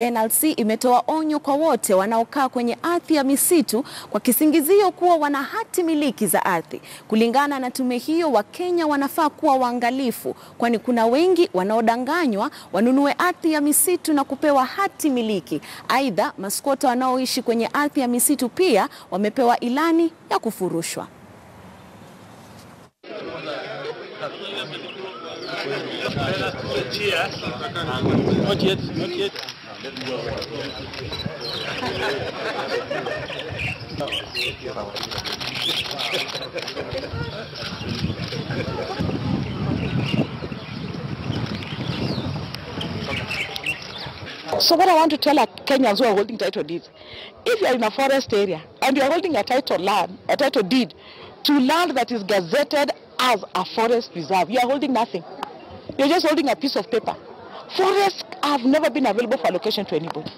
NLC imetoa onyo kwa wote wanaokaa kwenye ardhi ya misitu kwa kisingizio kuwa wana hati miliki za ardhi. Kulingana na tume hiyo, Wakenya wanafaa kuwa waangalifu, kwani kuna wengi wanaodanganywa wanunue ardhi ya misitu na kupewa hati miliki. Aidha, maskota wanaoishi kwenye ardhi ya misitu pia wamepewa ilani ya kufurushwa. Not yet. So what I want to tell our Kenyans who are holding title deeds, if you are in a forest area and you are holding a title deed to land that is gazetted as a forest reserve, you are holding nothing. You're just holding a piece of paper. Forests have never been available for allocation to anybody.